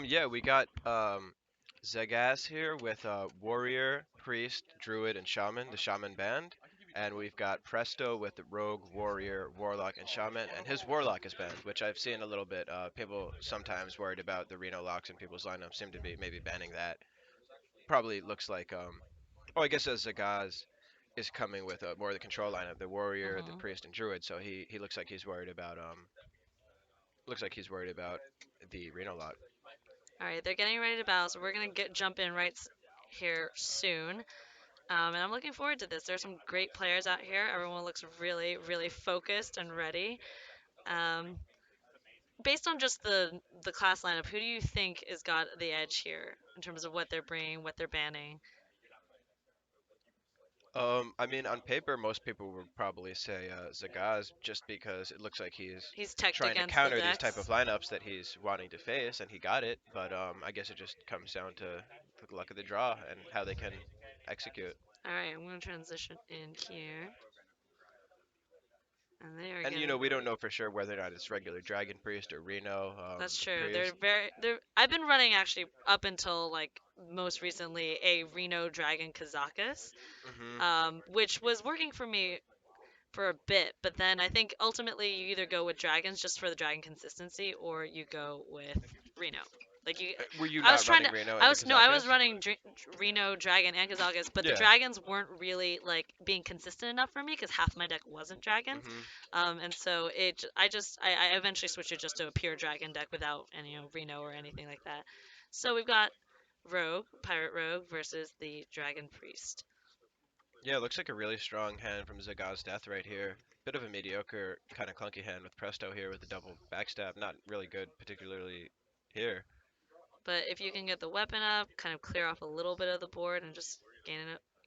Yeah, we got Zaqazdeath here with warrior, priest, druid, and shaman, the shaman band, and we've got Presto with the rogue, warrior, warlock, and shaman, and his warlock is banned, which I've seen a little bit. People sometimes worried about the Reno locks in people's lineups seem to be maybe banning that. Probably looks like oh, I guess as Zagaz is coming with more of the control lineup, the warrior, the Hmm. priest, and druid, so he looks like he's worried about the Reno lock. All right, they're getting ready to battle, so we're gonna jump in here soon. And I'm looking forward to this. There's some great players out here. Everyone looks really, really focused and ready. Um, Based on just the class lineup, who do you think has got the edge here in terms of what they're bringing, what they're banning? I mean, on paper, most people would probably say Zagaz, just because it looks like he's He's teched trying to against the counter these type decks. of lineups that he's wanting to face, and he got it. But I guess it just comes down to the luck of the draw and how they can execute. All right, I'm gonna transition in here, and they are And getting we don't ready. know for sure whether or not it's regular Dragon Priest or Reno That's true. Priest. They're. I've been running actually up until like most recently a Reno Dragon Kazakus, Hmm. which was working for me for a bit, but then I think ultimately you either go with dragons just for the dragon consistency, or you go with Reno. Like you, Were you I was not trying running to, Reno I into was no, I was Kazakus? running Reno Dragon and Kazagas, but the Yeah. dragons weren't really like being consistent enough for me because half my deck wasn't dragons, Hmm. and so I eventually switched it just to a pure dragon deck without any Reno or anything like that. So we've got Rogue, Pirate Rogue versus the Dragon Priest. Yeah, it looks like a really strong hand from Zaqazdeath right here. Bit of a mediocre, kind of clunky hand with Presto here with the double backstab. Not really good, particularly here. But if you can get the weapon up, kind of clear off a little bit of the board and just gain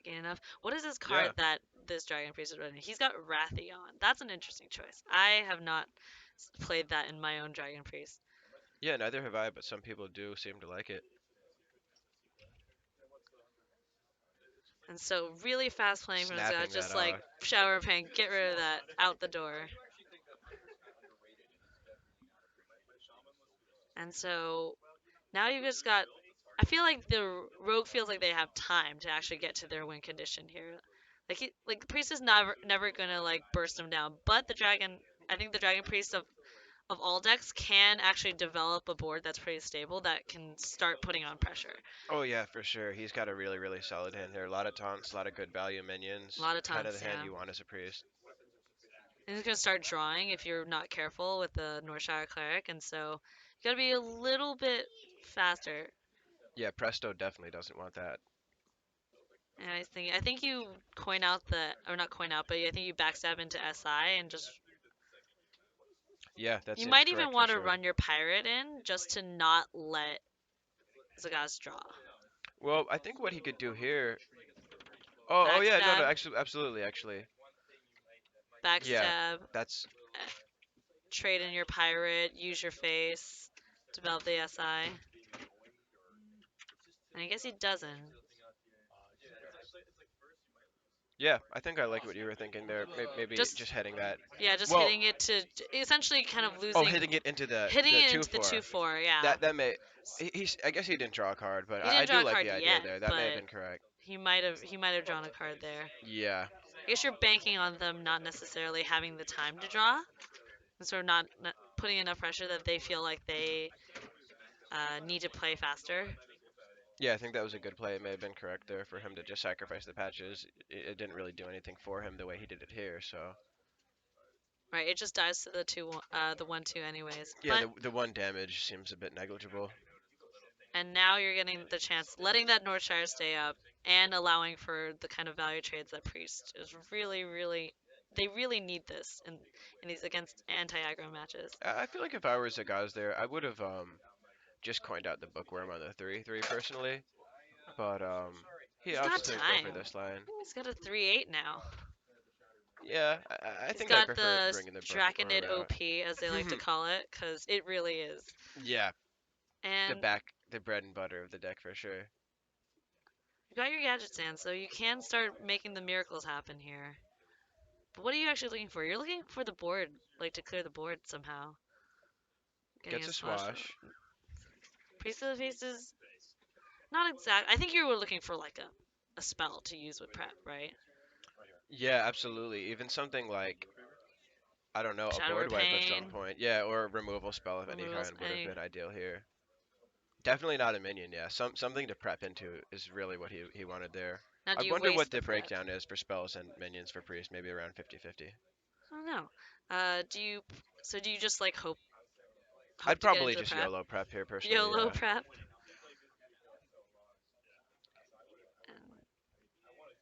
enough. What is this card Yeah, that this Dragon Priest is running? He's got Wrathion. That's an interesting choice. I have not played that in my own Dragon Priest. yeah, neither have I, but some people do seem to like it. And so really fast playing from this guy, Snapping that just like shower paint, get rid of that, out the door. And so now you just got. I feel like the rogue feels like they have time to actually get to their win condition here. Like the priest is never gonna like burst them down, but the dragon. I think the dragon priest of all decks can actually develop a board that's pretty stable that can start putting on pressure. Oh yeah, for sure. He's got a really, really solid hand there. A lot of taunts, a lot of good value A minions. lot of Kind of the taunts, hand yeah. you want as a priest. And it's gonna start drawing if you're not careful with the Northshire cleric, and so you gotta be a little bit faster. Yeah, Presto definitely doesn't want that. And I think you coin out or not coin out, but I think you backstab into SI and just Yeah, that you seems might even correct for want to sure. run your pirate in just to not let Zagaz draw. Well, I think what he could do here. Oh yeah, no, no, Backstab, actually, absolutely, actually. Yeah, backstab, that's trade in your pirate, use your face, develop the SI. And I guess he doesn't. yeah. I think I like what you were thinking there. Maybe Just just heading that. yeah, just Well, hitting it to essentially kind of oh, losing, hitting it into hitting the it two into the four. 2/4. Yeah, That may he's I guess he didn't draw a card, but he I didn't do draw a like card the idea yet, there. That may have but been correct. he might have drawn a card there. Yeah. I guess you're banking on them not necessarily having the time to draw, and sort of not putting enough pressure that they feel like they need to play faster. Yeah, I think that was a good play. It may have been correct there for him to just sacrifice the patches. It didn't really do anything for him the way he did it here. So Right, it just dies to the 1/2 anyways. yeah, But the one damage seems a bit negligible. and now you're getting the chance, letting that Northshire stay up and allowing for the kind of value trades that Priest is really, really. They really need this in these against anti-aggro matches. I feel like if I was a guys there, I would have just coined out the bookworm on the 3/3 personally. But he He's opts got to go for time. this line. He's got a 3/8 now. Yeah, I He's think I got prefer the bringing the bookworm Draconid out. OP, as they like to call it, because it really is. Yeah, And the bread and butter of the deck for sure. you got your gadget stand, so you can start making the miracles happen here. But what are you actually looking for? You're looking for the board, like to clear the board somehow. Getting Gets a a swash. swash. Priest of the Feast is not exact. I think you were looking for like a spell to use with prep, right? Yeah, absolutely. Even something like, I don't know, a Shadow board wipe at some Repain, point. Yeah, or a removal spell of any removals, kind would have any. been ideal here. Definitely not a minion, yeah. Something to prep into is really what he wanted there. Now, I do you wonder what waste the the prep? breakdown is for spells and minions for priest, maybe around 50-50. I don't know. Do you? So do you just like hope I'd to get probably into the just prep? YOLO prep here personally, YOLO yeah. prep. And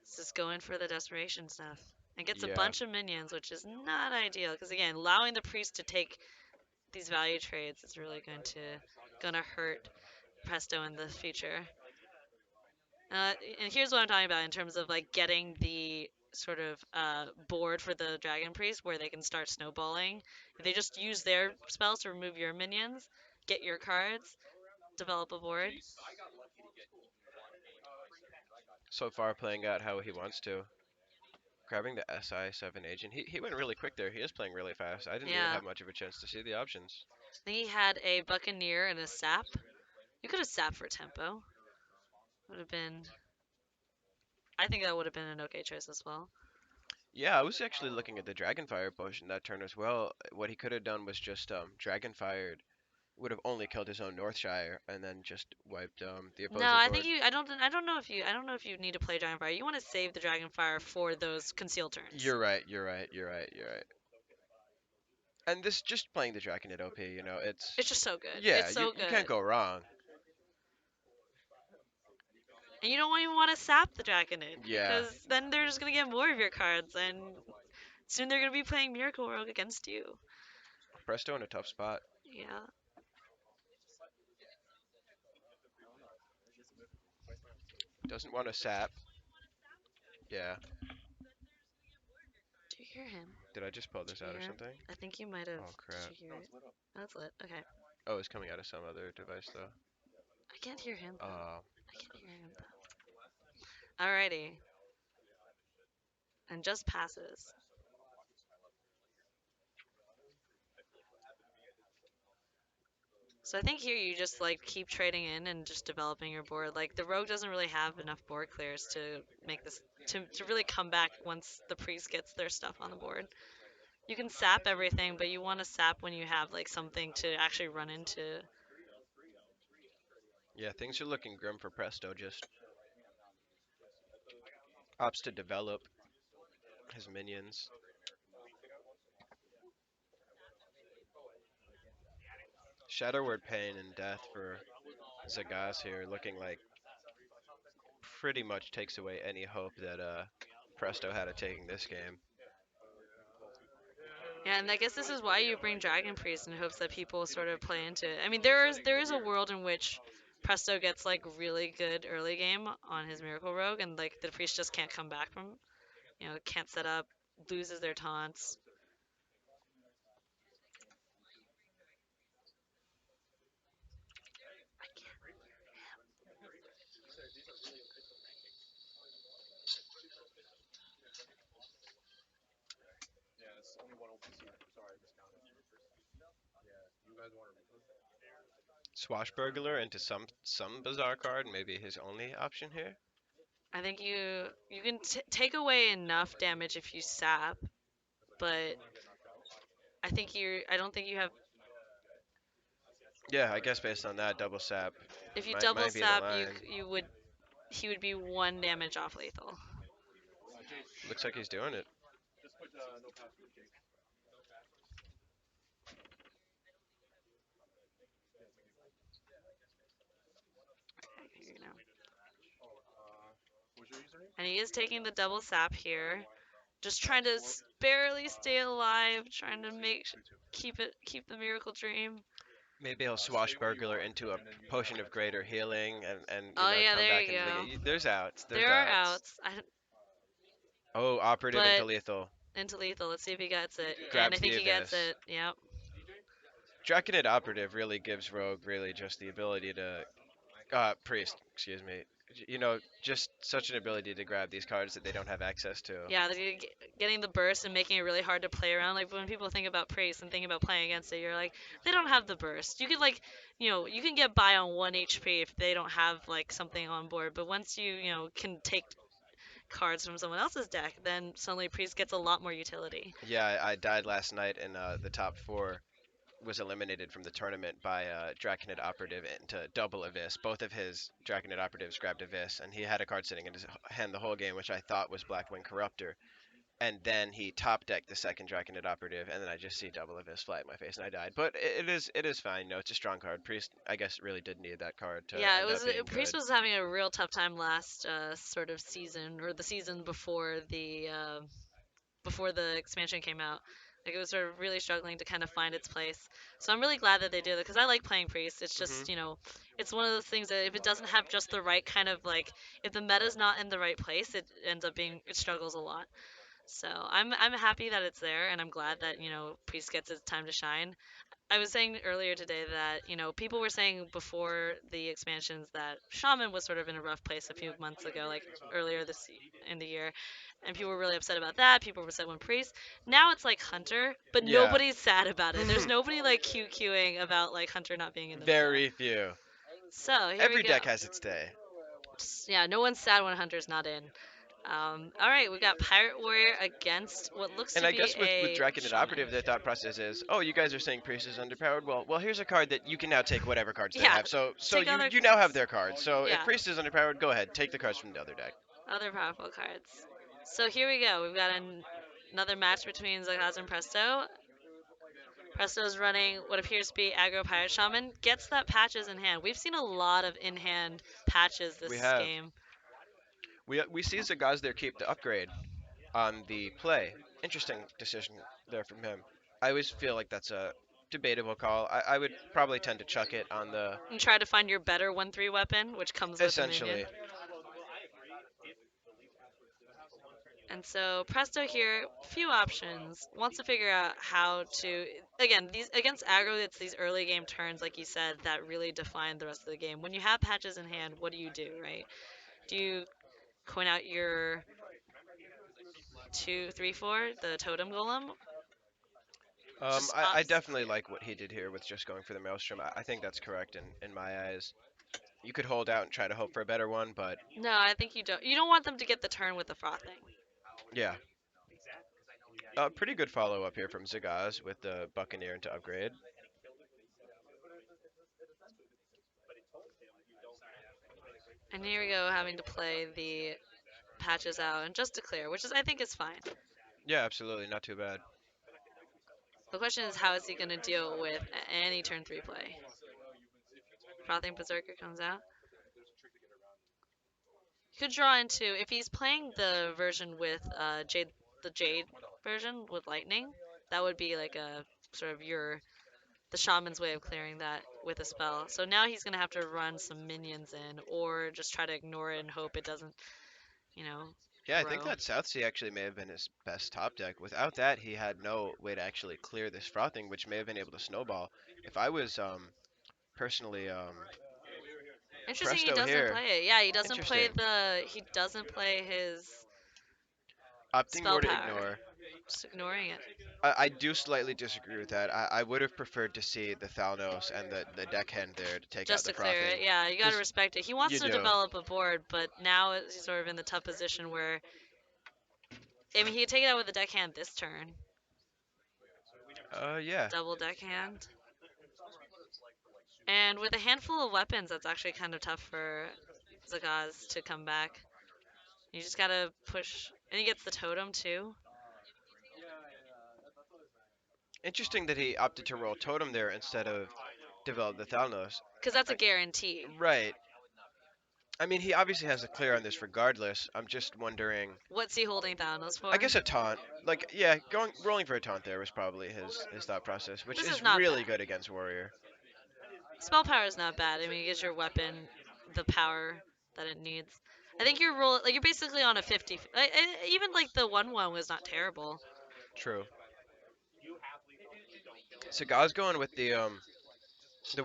this is going for the desperation stuff. And gets a Yeah. bunch of minions, which is not ideal because again, allowing the priest to take these value trades is really gonna hurt Presto in the future. And here's what I'm talking about in terms of like getting the sort of board for the Dragon Priest where they can start snowballing. If they just use their spells to remove your minions, get your cards, develop a board. So far playing out how he wants to. Grabbing the SI7 agent. He went really quick there. He is playing really fast. I didn't even Yeah, have much of a chance to see the options. I think he had a Buccaneer and a Sap. You could have Sap for tempo. Would have been. I think that would have been an okay choice as well. Yeah, I was actually looking at the Dragonfire potion that turn as well. What he could have done was just Dragonfired. Would have only killed his own Northshire and then just wiped the No, opposing I think board. you. I don't know if you. I don't know if you need to play Dragonfire. You want to save the Dragonfire for those conceal turns. You're right, you're right, you're right, you're right. And this just playing the Draconid OP, it's It's just so good. yeah, It's you so you can't good. go wrong. And you don't even want to sap the Draconid Yeah, because then they're just gonna get more of your cards, and soon they're gonna be playing Miracle Rogue against you. Presto in a tough spot. Yeah. Doesn't want to sap. Yeah. Do you hear him? Did I just pull this Do you out or hear him? something? I think you might have. Oh Did crap. you hear it? That's lit. Okay. Oh, it's coming out of some other device though. I can't hear him though. Uh, I can't hear him though. Alrighty. And just passes. So I think here you just like keep trading in and just developing your board. Like the rogue doesn't really have enough board clears to make this to really come back once the priest gets their stuff on the board. You can sap everything, but you want to sap when you have like something to actually run into. yeah, things are looking grim for Presto. Just opts to develop his minions. Shadow Word Pain and Death for Zaqazdeath here, looking like pretty much takes away any hope that Presto had of taking this game. Yeah, and I guess this is why you bring Dragon Priest in hopes that people sort of play into it. I mean, there is a world in which Presto gets like really good early game on his Miracle Rogue, and like the priest just can't come back from, can't set up, loses their taunts. Swashbuckler into some bizarre card, maybe his only option here. I think you can take away enough damage if you sap, but I don't think you have. Yeah, I guess based on that, double sap If you might double might be the sap, line. you would he would be one damage off lethal. Looks like he's doing it. You know. And he is taking the double sap here, just trying to barely stay alive, trying to keep the miracle dream. Maybe he'll swashbuckler into a potion of greater healing and Oh yeah, come there back you and go. there's outs. There's There are outs. outs, Oh, operative into but lethal. into lethal. Let's see if he gets it. And I Grabs think the he gets abyss. it. Yep. Draconid operative really gives Rogue really just the ability to priest, excuse me, just such an ability to grab these cards that they don't have access to. Yeah, getting the burst and making it really hard to play around. Like when people think about Priest and think about playing against it, you're like, they don't have the burst. You could like, you can get by on 1 HP if they don't have like something on board. But once you can take cards from someone else's deck, then suddenly Priest gets a lot more utility. Yeah, I died last night in the top four. Was eliminated from the tournament by Draconid Operative into double Abyss. Both of his Draconid Operatives grabbed Abyss, and he had a card sitting in his hand the whole game, which I thought was Blackwing Corruptor. And then he top decked the second Draconid Operative, and then I just see double Abyss fly at my face, and I died. But it is fine. It's a strong card. Priest, I guess, really did need that card to Yeah, it end was up being Priest good. was having a real tough time last sort of season or the season before the expansion came out. Like it was sort of really struggling to kind of find its place. So I'm really glad that they did it because I like playing Priest. It's Hmm. just it's one of those things that if it doesn't have just the right kind of like, if the meta's not in the right place, it ends up being, it struggles a lot. So I'm happy that it's there, and I'm glad that Priest gets its time to shine. I was saying earlier today that, people were saying before the expansions that Shaman was sort of in a rough place a few months ago, like earlier in the year, and people were really upset about that. People were upset when Priest. Now it's like Hunter, but Yeah. nobody's sad about it. There's nobody like QQing about like Hunter not being in the meta. Very few. So here we Every go. deck has its day. Yeah, no one's sad when Hunter's not in. All right, we've got Pirate Warrior against what looks And to I be guess with a Draconid Shaman. Operative, the thought process is, oh, you guys are saying Priest is underpowered. Well, here's a card that you can now take whatever cards they Yeah, have. So take you other you now have cards. their cards. So if Yeah, Priest is underpowered, go ahead, take the cards from the other deck. other powerful cards. So here we go. We've got another match between Zaqazdeath and Presto. Presto's running what appears to be aggro pirate shaman. Gets that patches in hand. We've seen a lot of in hand patches We this have game. we see Zaqazdeath keep the upgrade on the play. Interesting decision there from him. I always feel like that's a debatable call. I would probably tend to chuck it on the And try to find your better 1/3 weapon, which comes with a minion. essentially. And so Presto here, few options. Wants to figure out how to, again, these against aggro, it's these early game turns, like you said, that really define the rest of the game. When you have patches in hand, what do, right? Do you coin out your 2, 3, 4, the totem golem? Just I ops. definitely like what he did here with just going for the Maelstrom. I think that's correct in my eyes. You could hold out and try to hope for a better one, but No, I think you don't. You don't want them to get the turn with the frothing. yeah, pretty good follow up here from Zagaz with the Buccaneer into upgrade. And here we go, having to play the patches out and just declare, which is I think is fine. Yeah, absolutely, not too bad. The question is, how is he going to deal with any turn 3 play? Frothing Berserker comes out. He could draw into, if he's playing the version with the Jade version with Lightning, that would be like a sort of the shaman's way of clearing that with a spell. So now he's gonna have to run some minions in, or just try to ignore it and hope it doesn't, you know, Yeah, I think grow. that Southsea actually may have been his best top deck. Without that, he had no way to actually clear this frothing, which may have been able to snowball. If I was personally Interesting, he Presto doesn't here, play it. Yeah, interesting. he doesn't play his Opting spell more to power. ignore. Just ignoring it. I do slightly disagree with that. I would have preferred to see the Thalnos and the deckhand there to take out Just the to clear frothing, it. Yeah, you gotta because respect it. He wants you to do. develop a board, but now he's sort of in the tough position where, I mean, he could take it out with a deckhand this turn. Yeah. Double deckhand. And with a handful of weapons, that's actually kind of tough for Zagaz to come back. You just gotta push. And he gets the totem too. Interesting that he opted to roll totem there instead of develop the Thalnos. Because that's a I, guarantee. right. I mean, he obviously has a clear on this regardless. I'm just wondering. What's he holding Thanos I for? guess a taunt. Like, yeah, going rolling for a taunt there was probably his thought process, which This is is not really bad. good against warrior. Spell power is not bad. I mean, it gives your weapon the power that it needs. I think you're basically on a 50. Even like the 1/1 was not terrible. True. Sagaz going with the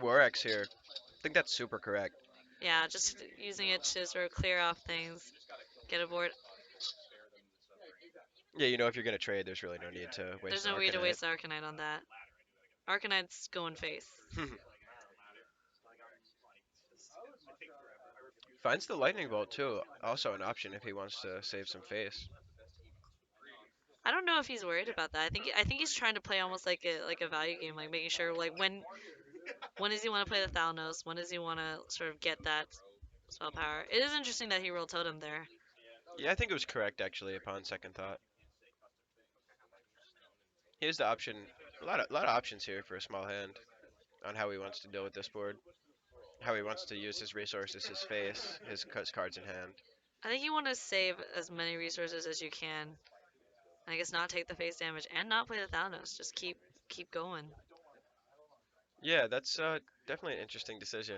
War X here. I think that's super correct. Yeah, just using it to sort of clear off things, get a board. Yeah, if you're gonna trade, there's really no need to waste There's an no way to Arcanite. waste Arcanite on that. Arcanite's going face. Finds the lightning bolt too. Also an option if he wants to save some face. I don't know if he's worried about that. I think he's trying to play almost like a value game, like making sure like when does he want to play the Thalnos? When does he want to sort of get that spell power? It is interesting that he rolled Totem there. Yeah, I think it was correct actually upon second thought. Here's the option. A lot of options here for a small hand on how he wants to deal with this board. How he wants to use his resources, his face, his cards in hand. I think you want to save as many resources as you can. And I guess not take the face damage and not play the Thalnos. Just keep going. Yeah, that's definitely an interesting decision.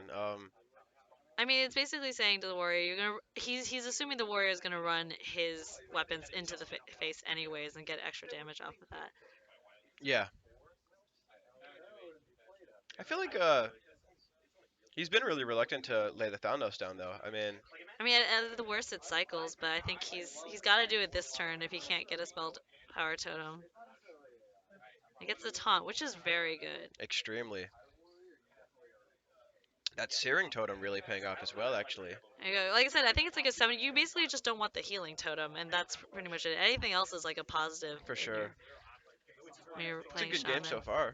I mean, it's basically saying to the warrior, you're gonna. He's assuming the warrior is gonna run his weapons into the face anyways and get extra damage off of that. Yeah, I feel like he's been really reluctant to lay the Thalnos down though. I mean, I mean, at the worst, it cycles, but I think he's got to do it this turn if he can't get a spelled power totem. He gets the taunt, which is very good. extremely. That Searing Totem really paying off as well, actually, There you go. Like I said, I think it's like a 7. You basically just don't want the healing totem, and that's pretty much it. Anything else is like a positive for in sure. when you're It's a playing good game shaman. so far.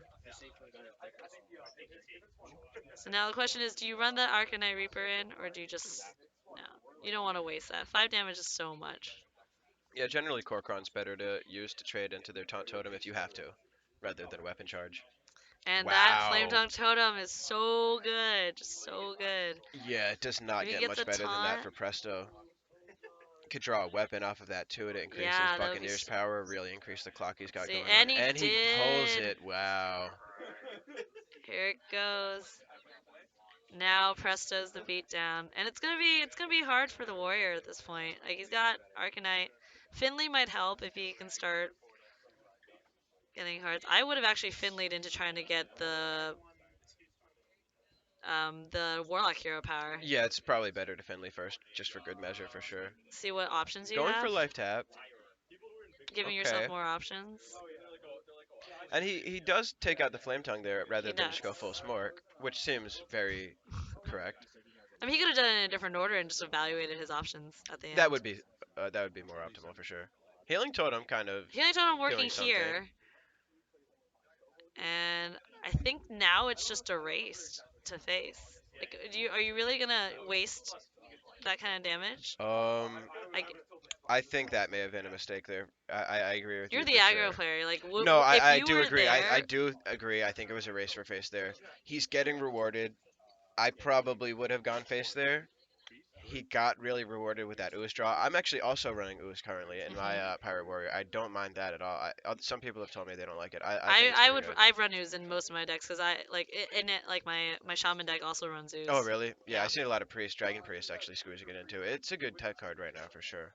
So now the question is, do you run that Arcanite Reaper in, or do you just no? You don't want to waste that. 5 damage is so much. Yeah, generally Kor'kron's better to use to trade into their Taunt Totem if you have to, rather than Weapon Charge. And that Flame Wow. Tongue Totem is so good, just so good. Yeah, it does not If he get gets much a better than that taunt, for Presto. Could draw a weapon off of that too to increase his yeah, that would be. Buccaneers power, really increase the clock he's got See, going on. and he And he pulls did. it. Wow. Here it goes. Now Presto's the beatdown, and it's gonna be hard for the warrior at this point. Like he's got Arcanite. Finley might help if he can start getting cards. I would have actually Finleyed into trying to get the Warlock hero power. Yeah, it's probably better to Finley first, just for good measure for sure. See what options you Going for have. life tap. Giving yourself Okay. more options. And he does take out the Flame Tongue there rather He than does. just go full Smork, which seems very correct. I mean, he could have done it in a different order and just evaluated his options at the That end. would be more optimal for sure. Healing Totem kind of He only told him working doing something. here, and I think now it's just erased to face. Like, are you really gonna waste that kind of damage? Um, Like, I think that may have been a mistake there. I agree with you're you the for aggro sure. player. Like, No, if I you do were agree. I there, do agree. I think it was a race for face there. He's getting rewarded. I probably would have gone face there. He got really rewarded with that ooze draw. I'm actually also running ooze currently in my hmm Pirate Warrior. I don't mind that at all. Some people have told me they don't like it. I think it's I pretty would good. I've run ooze in most of my decks because I like in it like my shaman deck also runs Oh, ooze. really? Yeah, I Yeah. see a lot of Priest, Dragon Priest actually squeezing it into it. It's a good tech card right now for sure.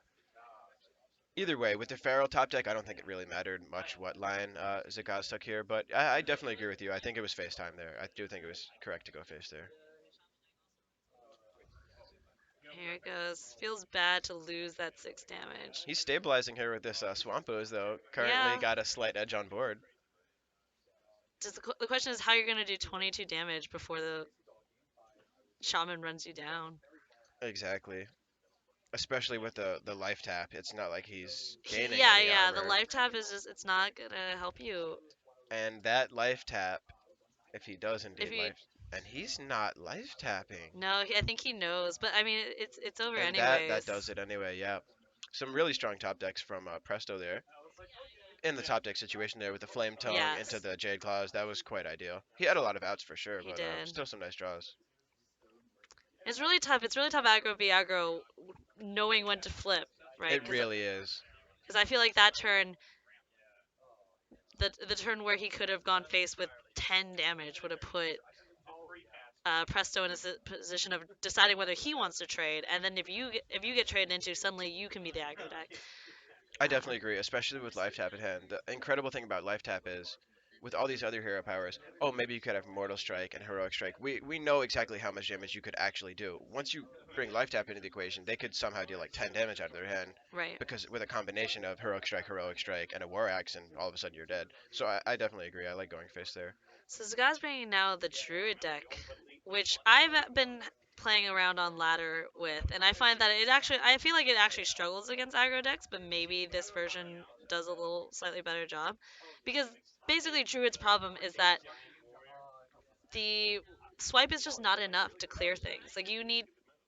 Either way, with the Feral top deck, I don't think it really mattered much what line Zaqaz took here, but I definitely agree with you. I think it was face time there. I do think it was correct to go face there. Here it goes. Feels bad to lose that 6 damage. He's stabilizing here with this Swamp Ooze, though. Currently Yeah. got a slight edge on board. Just the question is how you're gonna do 22 damage before the shaman runs you down. Exactly. Especially with the life tap. It's not like he's gaining Yeah, any yeah. The armor. life tap is just it's not gonna help you And that life tap, if he does if indeed you. life, and he's not life tapping. No, I think he knows, but I mean it's over And that anyways. does it anyway, yeah. Some really strong top decks from Presto there. In the top deck situation there with the Flame Tongue into Yes, the Jade Claws, that was quite ideal. He had a lot of outs for sure, he but did. still some nice draws. It's really tough. It's really tough aggro v aggro, knowing when to flip, right? It really is. Because I feel like that turn, the turn where he could have gone face with 10 damage would have put Presto in a position of deciding whether he wants to trade, and then if you get traded into, suddenly you can be the aggro deck. I Um, definitely agree, especially with life tap at hand. The incredible thing about life tap is with all these other hero powers, oh, maybe you could have Mortal Strike and Heroic Strike. We know exactly how much damage you could actually do. Once you bring Life Tap into the equation, they could somehow deal like 10 damage out of their hand Right. because with a combination of Heroic Strike, and a War Axe, and all of a sudden you're dead. So I definitely agree. I like going face there. So Zaqazdeath bringing now the Druid deck, which I've been playing around on ladder with, and I find that I feel like it actually struggles against aggro decks, but maybe this version does a little slightly better job, because basically Druid's problem is that the swipe is just not enough to clear things. Like you need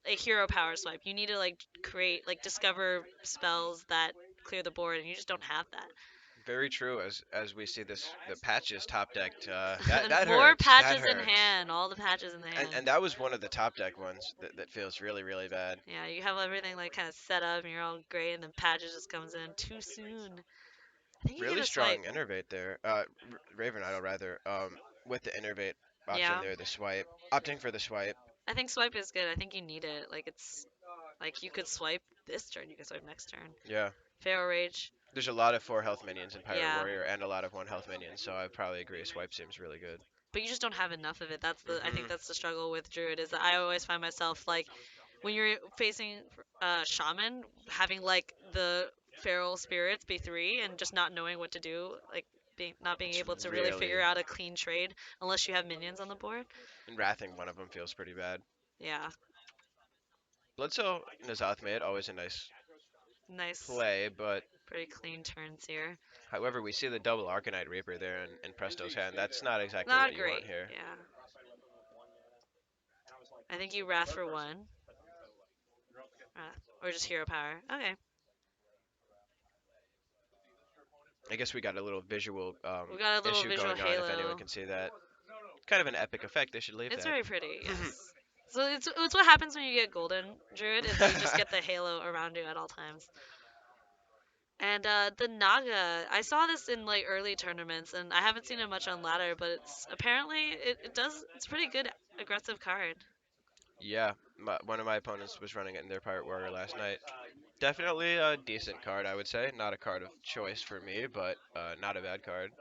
a hero power swipe. You need to like create like discover spells that clear the board, and you just don't have that. Very true. As we see this, the patches top decked. That More hurts. That patches in hurts. hand, all the patches in the hand. And that was one of the top deck ones that feels really bad. Yeah, you have everything like kind of set up and you're all great, and then patches just comes in too soon. I think you get Really a swipe. strong innervate there. Raven Idol rather. With the innervate option Yeah, there, the swipe, opting for the swipe. I think swipe is good. I think you need it. Like it's like you could swipe this turn, you could swipe next turn. Yeah. Pharaoh Rage. There's a lot of 4 health minions in Pirate Yeah, Warrior and a lot of 1 health minions, so I probably agree. Swipe seems really good. but you just don't have enough of it. I think Hmm. that's the struggle with Druid is that I always find myself like when you're facing Shaman, having like the feral spirits be three and just not knowing what to do, like not being It's able to really figure really. out a clean trade unless you have minions on the board. And wrathing one of them feels pretty bad. Yeah, Bledsoe Nazoth made always a nice nice, play, but pretty clean turns here. however, we see the double Arcanite Reaper there in Presto's hand. That's not exactly what Not you want great. here. Yeah, I think you wrath for one, or just hero power. Okay, I guess we got a little visual we got a little issue visual going on, if anyone halo. can see that. Kind of an epic effect. They should leave It's that. very pretty. Yes. So it's what happens when you get golden druid is you just get the halo around you at all times. And the Naga, I saw this in like early tournaments, and I haven't seen it much on ladder, but it's apparently it's a pretty good aggressive card. Yeah, one of my opponents was running it in their Pirate Warrior last night. Definitely a decent card, I would say. Not a card of choice for me, but not a bad card.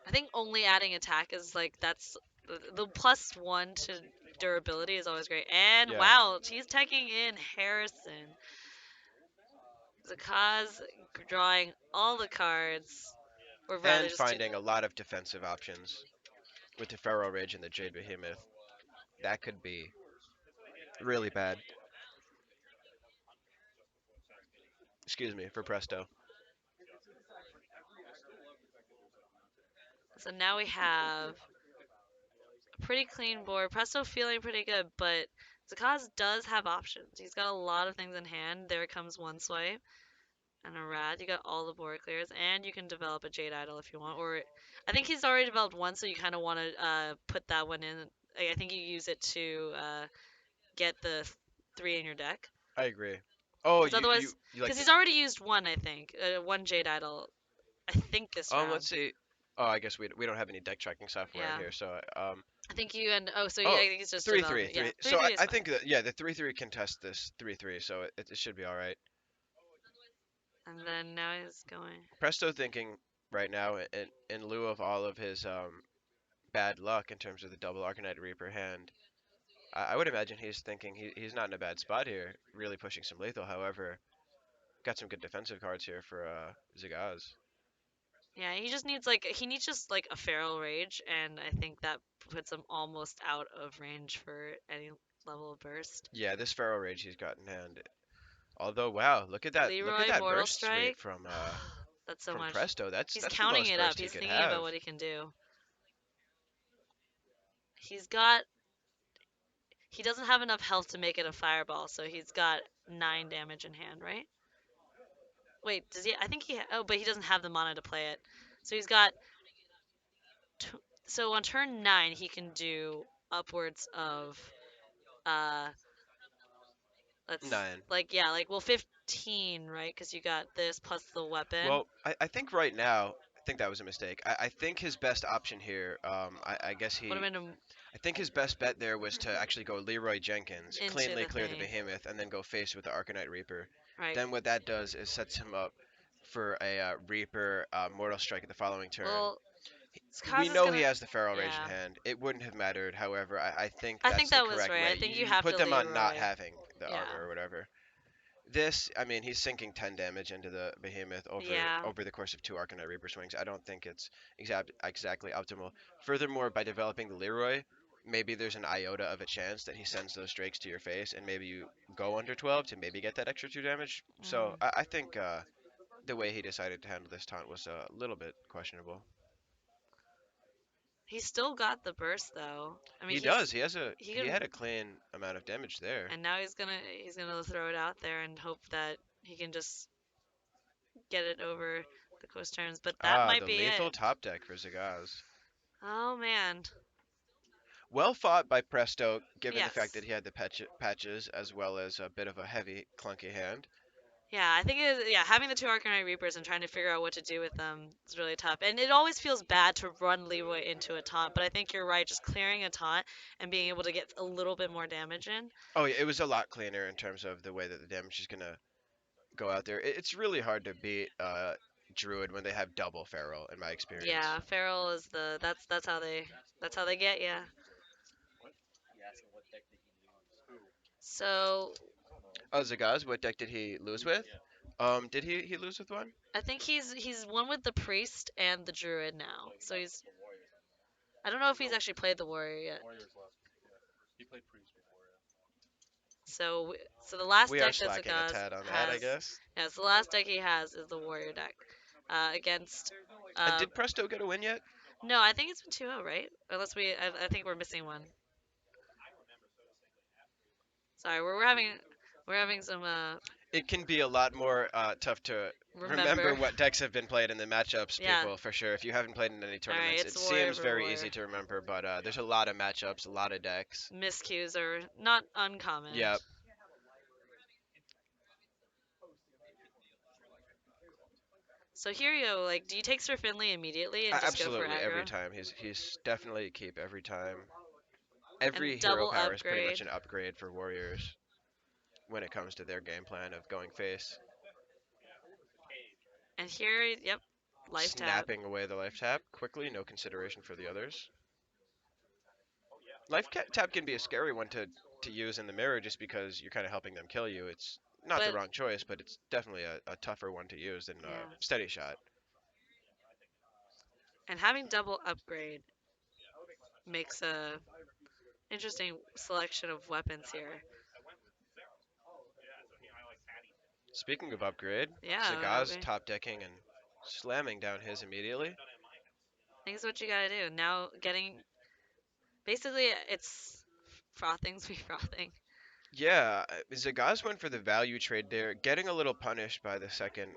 I think only adding attack is like that's the +1 to durability is always great. And Yeah, wow, she's taking in Harrison. Zakaz drawing all the cards, or rather and just two. finding a lot of defensive options with the Pharaoh Rage and the Jade Behemoth. That could be really bad. Excuse me, for Presto. So now we have a pretty clean board. Presto feeling pretty good, but Zakaz does have options. He's got a lot of things in hand. There comes one swipe and a rat. You got all the board clears, and you can develop a Jade Idol if you want. Or I think he's already developed one, so you kind of want to put that one in. I think you use it to get the three in your deck. I agree. Oh, Because otherwise, you like because the he's already used one, I think, one Jade Idol. I think this round. let's see. Oh, I guess we don't have any deck tracking software in Yeah. here, so I think you and oh, so yeah, oh, I think it's just three three development. Yeah, three. three So three is I fine. think that, yeah, the 3-3 can test this 3-3, so it should be all right. And then now he's going. Presto thinking right now in lieu of all of his bad luck in terms of the double Arcanite Reaper hand. I would imagine he's thinking he's not in a bad spot here, really pushing some lethal. However, got some good defensive cards here for Zagaz. Yeah, he just needs like he needs just like a feral rage, and I think that puts him almost out of range for any level of burst. Yeah, this Pharaoh Rage he's got in hand. Although, wow, look at that! Look at Leroy that Mortal burst sweep Strike. That's so from much. Presto. He's That's the counting most it up. burst he He's could thinking about have. what he can do. He's got. He doesn't have enough health to make it a fireball, so he's got 9 damage in hand, right? Wait, does he? I think he. Oh, but he doesn't have the mana to play it. So he's got. So on turn 9, he can do upwards of. Uh, let's 9. like yeah, like well 15, right? Because you got this plus the weapon. Well, I think right now, I think that was a mistake. I think his best option here, I guess Put him I think his best bet there was to actually go Leroy Jenkins, into cleanly the clear the thing, Behemoth, and then go face with the Arcanite Reaper. right? Then what that does is sets him up for a Reaper Mortal Strike at the following turn. Well, We Zaqaz is know gonna. he has the Feral Rage in Yeah. hand. It wouldn't have mattered. However, I think I think that's the that was correct right. I way. think you You have put to them on not Leroy. having the Yeah. armor or whatever. This, I mean, he's sinking 10 damage into the behemoth Yeah. over the course of two Arcanite Reaper swings. I don't think it's exactly optimal. Furthermore, by developing the Leroy, maybe there's an iota of a chance that he sends those drakes to your face, and maybe you go under 12 to maybe get that extra 2 damage. So Mm. I think the way he decided to handle this taunt was a little bit questionable. He's still got the burst though. I mean, He does. he He can, had a clean amount of damage there. and now he's gonna throw it out there and hope that he can just get it over the coast turns. But that Ah, might the be lethal it. top deck for Zagaz. Oh man. Well fought by Presto, given the fact Yes. that he had the patches as well as a bit of a heavy, clunky hand. Yeah, I think yeah, having the two Arcanine Reapers and trying to figure out what to do with them is really tough. And it always feels bad to run Leroy into a taunt, but I think you're right, just clearing a taunt and being able to get a little bit more damage in. Oh, yeah, it was a lot cleaner in terms of the way that the damage is gonna go out there. It's really hard to beat Druid when they have double Feral, in my experience. Yeah, Feral is that's how they get you. So Zagaz, what deck did he lose with? Did he lose with one? I think he's one with the priest and the druid now. So he's I don't know if he's actually played the warrior yet. So the last We are deck that slacking a Zagaz tad on that, I has, guess. yeah, so the last deck he has is the warrior deck against. And Uh, did Presto get a win yet? no, I think it's been 2-0, right? Unless I think we're missing one. Sorry, we're having some It can be a lot more tough to remember remember. what decks have been played in the matchups, Yeah. people, for sure. If you haven't played in any All right, tournaments, it it's warrior seems for very warrior. easy to remember, but there's a lot of matchups, a lot of decks. Miscues are not uncommon. Yep. So here you go. Like, do you take Sir Finley immediately and just go for Absolutely, every aggro time. He's definitely a keep every time. and Every hero double power is pretty much upgrade? an upgrade for warriors when it comes to their game plan of going face. And here, yep, life tap. Snapping away the life tap quickly, no consideration for the others. Tap can be a scary one to use in the mirror just because you're kind of helping them kill you. It's not the But wrong choice, but it's definitely a tougher one to use than yeah, steady shot. and having double upgrade makes a interesting selection of weapons here. Speaking of upgrade, Yeah, Zagaz top decking and slamming down his immediately. I think it's what you gotta do. Now getting basically it's frothings be frothing. Yeah, Zagaz went for the value trade there, getting a little punished by the second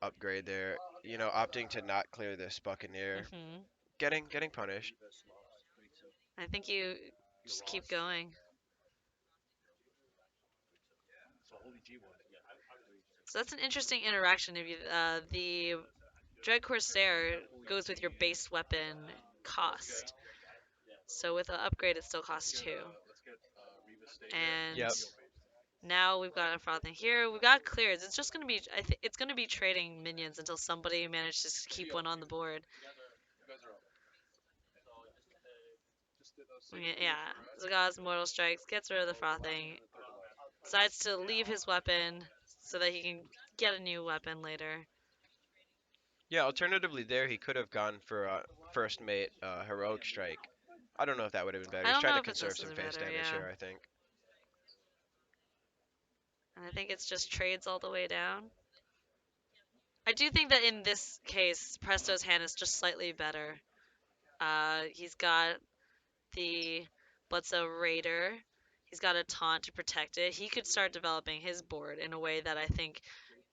upgrade there. You know, opting to not clear this Buccaneer, Hmm. getting punished. I think you just keep going. So that's an interesting interaction. If you the Dread Corsair goes with your base weapon cost. So with an upgrade, it still costs 2. And Yep. now we've got a frothing here. We've got clears. It's just gonna be. It's gonna be trading minions until somebody manages to keep one on the board. Yeah, Zagaz Mortal Strikes gets rid of the frothing. Decides to leave his weapon so that he can get a new weapon later. Yeah, alternatively there he could have gone for a first mate heroic strike. I don't know if that would have been better. I He's don't trying know to if it's conserve some necessarily face better. damage Yeah, here, I think. and I think it's just trades all the way down. I do think that in this case, Presto's hand is just slightly better. He's got the Blitzo Raider. He's got a taunt to protect it. He could start developing his board in a way that I think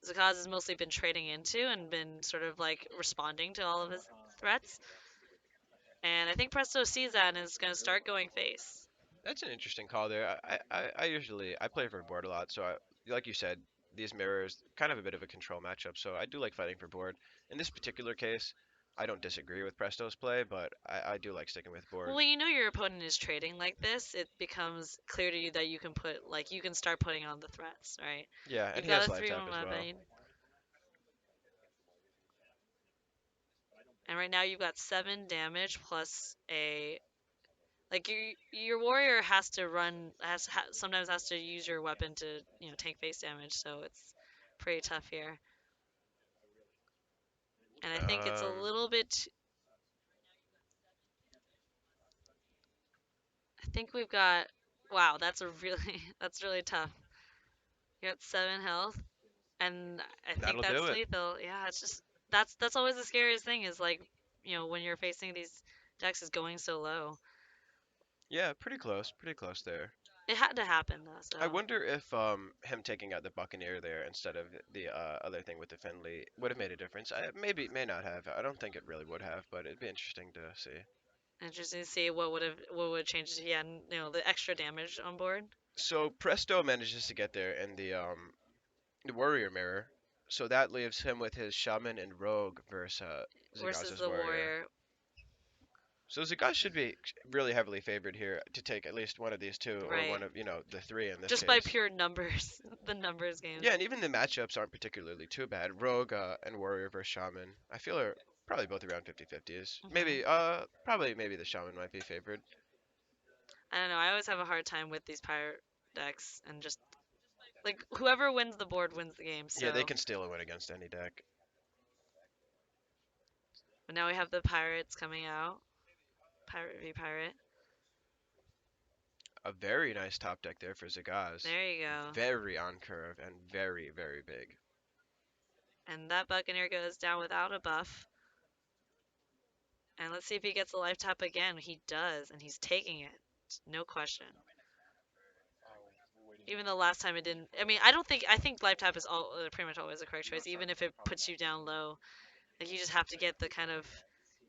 Zakaz has mostly been trading into and been sort of like responding to all of his threats. And I think Presto sees that and is going to start going face. That's an interesting call there. I usually I play for board a lot, so like you said, these mirrors kind of a bit of a control matchup. So I do like fighting for board. In this particular case, I don't disagree with Presto's play, but I do like sticking with Well, board. when you know your opponent is trading like this, it becomes clear to you that you can you can start putting on the threats, right? Yeah, and You've he got has a life 3 tap 1 as well. weapon. And right now you've got 7 damage plus a like your warrior has to run sometimes has to use your weapon to take face damage, so it's pretty tough here. And I think it's a Um, little bit. I think we've got. Wow, that's a really that's really tough. You got 7 health, and I think that'll do that's it. lethal. Yeah, it's just that's always the scariest thing is like when you're facing these decks is going so low. Yeah, pretty close there. It had to happen though, I so wonder if him taking out the Buccaneer there instead of the other thing with the Finley would have made a difference. Maybe may not have. I don't think it really would have, but it'd be interesting to see. interesting to see what would change. Yeah, the extra damage on board So Presto manages to get there in the Warrior Mirror, so that leaves him with his Shaman and Rogue versus versus Zagaz's the Warrior. warrior. So Zagaz should be really heavily favored here to take at least one of these two, or Right. one of the three in this Just by case. pure numbers, the numbers games. Yeah, and even the matchups aren't particularly too bad. Rogue and Warrior versus Shaman, I feel are probably both around 50-50s. hmm Maybe probably maybe the Shaman might be favored. I don't know. I always have a hard time with these pirate decks, and just like whoever wins the board wins the game. Yeah, they So, can steal a win against any deck. but now we have the pirates coming out. Pirate v pirate. A very nice top deck there for Zagaz. There you go. Very on curve and very, very big. And that Buccaneer goes down without a buff. And let's see if he gets a life tap again. He does, and he's taking it. No question. Even though last time it didn't. I mean, I don't think. I think life tap is pretty much always the correct choice, even if it puts you down low. Like you just have to get the kind of.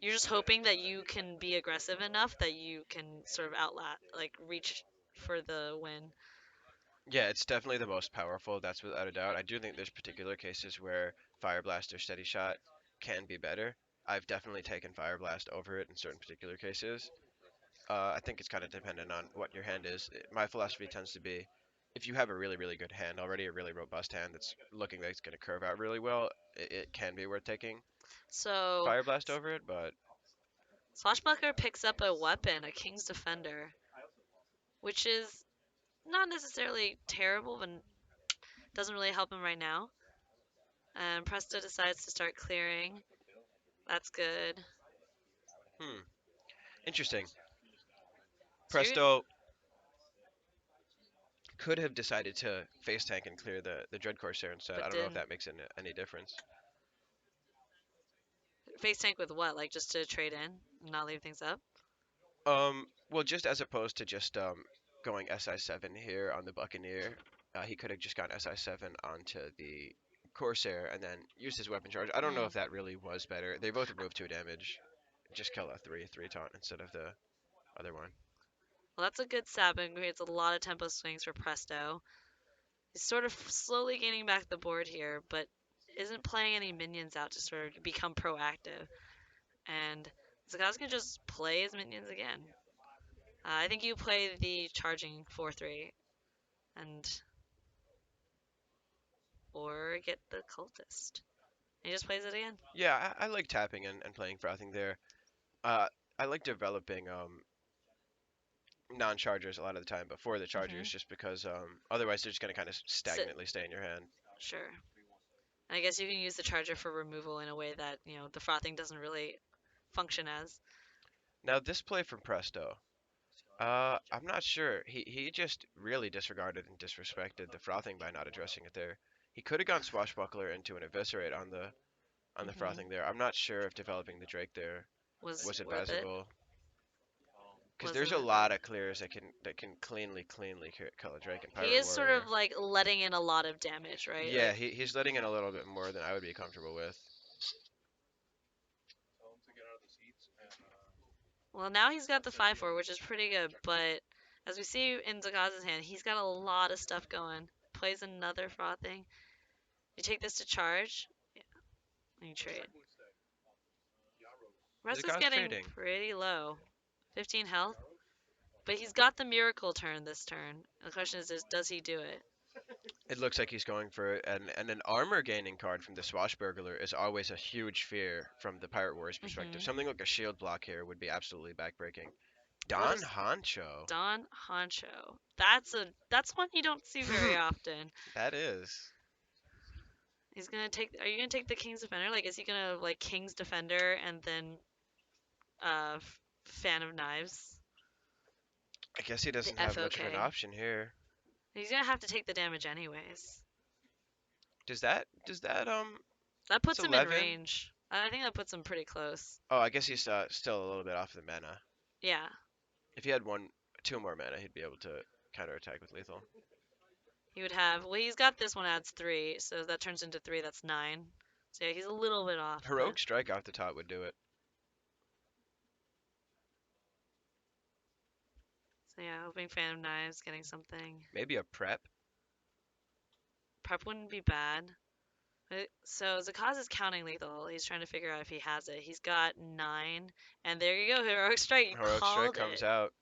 You're just hoping that you can be aggressive enough that you can sort of like reach for the win. Yeah, it's definitely the most powerful, that's without a doubt. I do think there's particular cases where Fire Blast or Steady Shot can be better. I've definitely taken Fire Blast over it in certain particular cases. I think it's kind of dependent on what your hand is. My philosophy tends to be if you have a really, really good hand already, a really robust hand that's looking like it's going to curve out really well, it can be worth taking So, Fire Blast over it, but Swashbuckler picks up a weapon, a King's Defender, which is not necessarily terrible, but doesn't really help him right now. And Presto decides to start clearing. That's good. hmm, interesting. So you're, Presto could have decided to face tank and clear the Dread Corsair instead. I but don't know if didn't. that makes any difference. Face tank with what? Like just to trade in and not leave things up? Well, just as opposed to just going SI7 here on the Buccaneer, he could have just gone SI7 onto the Corsair and then used his weapon charge. I don't know Mm. if that really was better. They both remove 2 damage. Just kill a 3 taunt instead of the other one. Well, that's a good stab and creates a lot of tempo swings for Presto. He's sort of slowly gaining back the board here, but isn't playing any minions out to sort of become proactive. And Zakaz can just play his minions again. I think you play the charging 4/3 and or get the cultist. He just plays it again. Yeah, I like tapping and playing frothing there. Uh, I like developing non-chargers a lot of the time before the chargers, hmm just because otherwise they're just gonna kind of Sit. stagnantly stay in your hand. Sure. And I guess you can use the charger for removal in a way that, the frothing doesn't really function as. Now this play from Presto, I'm not sure. He just really disregarded and disrespected the frothing by not addressing it there. He could have gone swashbuckler into an eviscerate on the hmm frothing there. I'm not sure if developing the Drake there Was was worth it. advisable because Wasn't there's a worth it. lot of clears that can cleanly kill a Drake and He Pirate is sort Warrior. of like letting in a lot of damage, right? Yeah, Like, he's letting in a little bit more than I would be comfortable with. well, now he's got the 5/4, which is pretty good, but as we see in Zagaz's hand, he's got a lot of stuff going. Plays another frothing. You take this to charge, yeah, and you trade. Is Russ it is guy's getting trading? pretty low. 15 health, but he's got the miracle turn this turn. The question is, does he do it? It looks like he's going for an armor gaining card from the Swashbuckler is always a huge fear from the Pirate Warriors perspective. Hmm. Something like a shield block here would be absolutely backbreaking. What Don is Honcho. Don Honcho? That's one you don't see very often. That is. He's gonna take. Are you gonna take the King's Defender? Like, is he gonna like King's Defender and then Fan of Knives? I guess he The doesn't have much of an FOK. option here. He's gonna have to take the damage anyways. Does that That it's puts him in 11? range. I think that puts him pretty close. Oh, I guess he's still a little bit off the mana. Yeah, If he had two more mana, he'd be able to counterattack with lethal. he would have. Well, he's got this one adds 3, so that turns into 3. That's 9. So yeah, he's a little bit off, but Heroic Strike off the top would do it. so yeah, hoping Fan of Knives getting something. Maybe a prep. Prep wouldn't be bad. So Zakaz is counting lethal. He's trying to figure out if he has it. He's got 9, and there you go, Heroic Strike. You Heroic Strike called comes it. out.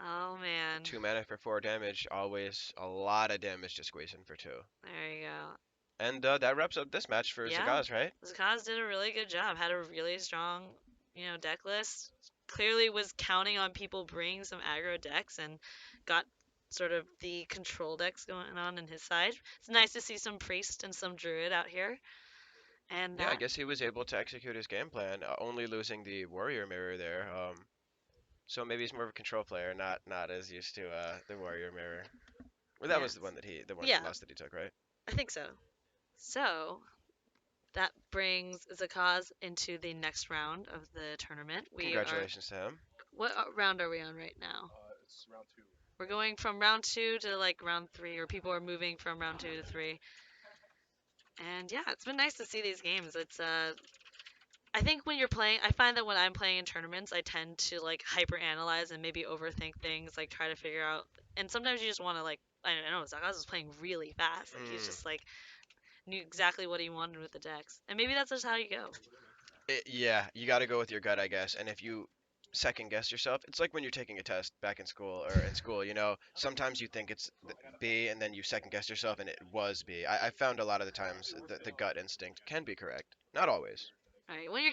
Oh man, 2 mana for 4 damage. Always a lot of damage to squeeze in for 2. there you go. And that wraps up this match for Yeah, Zagaz, right? Zakaz did a really good job. Had a really strong, deck list. Clearly was counting on people bringing some aggro decks and got sort of the control decks going on his side. It's nice to see some priest and some druid out here. And Yeah, I that, guess he was able to execute his game plan, only losing the warrior mirror there. So maybe he's more of a control player, not as used to the warrior mirror. Well, that yeah, was the one yeah, loss that he took, right? I think so. So that brings Zakaz into the next round of the tournament. We are, Congratulations to him. what round are we on right now? We're going from round 2 to like round 3, or people are moving from round 2 to 3. And yeah, it's been nice to see these games. I think when you're playing, I find that when I'm playing in tournaments, I tend to like hyper analyze and maybe overthink things, like try to figure out. And sometimes you just want to like, I don't know, Zakaz was playing really fast. Like he's Mm. just like knew exactly what he wanted with the decks, and maybe that's just how you go. Yeah, you got to go with your gut, I guess. And if you second guess yourself, it's like when you're taking a test back in school or in school. Sometimes you think it's B, and then you second guess yourself, and it was B. I found a lot of the times the gut instinct can be correct. Not always. All right, when you're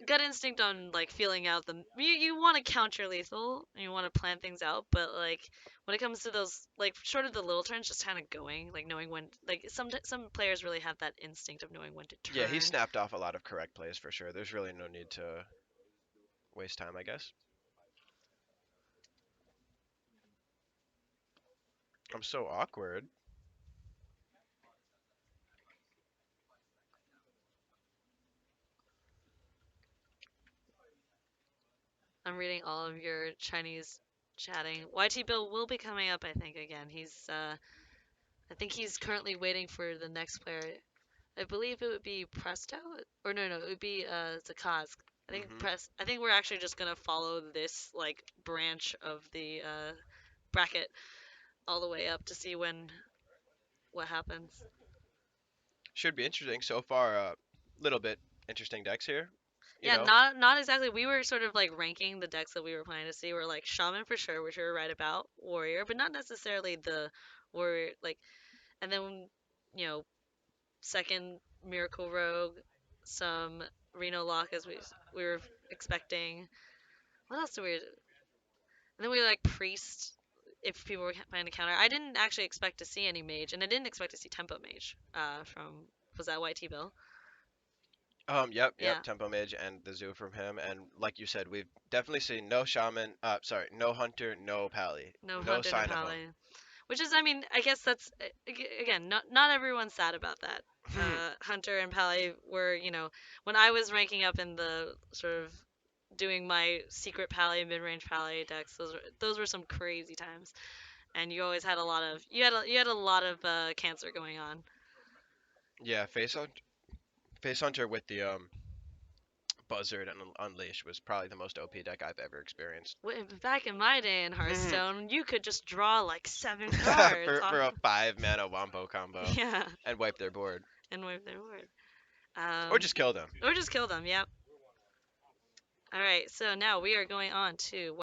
gut instinct on like feeling out you want to counter lethal and you want to plan things out, but like when it comes to those like short of the little turns, just kind of going like knowing when like some players really have that instinct of knowing when to Yeah, he turn. snapped off a lot of correct plays for sure. There's really no need to waste time, I guess. I'm so awkward. I'm reading all of your Chinese chatting. YT Bill will be coming up, I think, again. I think he's currently waiting for the next player. I believe it would be Presto, or no, it would be Zakaz. Hmm. I think we're actually just gonna follow this like branch of the bracket all the way up to see what happens. Should be interesting so far. Little bit interesting decks here. You Yeah, know, not exactly. We were sort of like ranking the decks that we were planning to see. We're like Shaman for sure, which we were right about. Warrior, but not necessarily the warrior. Like, and then you know, second Miracle Rogue, some Reno Lock as we were expecting. What else do we? And then we like Priest. If people were planning to counter, I didn't actually expect to see any mage, and I didn't expect to see Tempo Mage. From was that YT Bill? yep, Yeah, Tempo Mage and the Zoo from him, and like you said, we've definitely seen no Shaman. Sorry, no Hunter, no Pally, no no Hunter, no sign of them. Pally. Which is, I mean, I guess that's again, not everyone's sad about that. Hunter and Pally were, when I was ranking up in the sort of doing my secret Pally, mid-range Pally decks, those were some crazy times, and you always had a lot of you had a lot of cancer going on. Yeah, Face Hunter with the Buzzard and Unleash was probably the most OP deck I've ever experienced. Back in my day in Hearthstone, you could just draw like 7 cards for off. for a 5 mana Wombo combo Yeah, and wipe their board, and wipe their board. or just kill them. Or just kill them. Yep. All right, so now we are going on to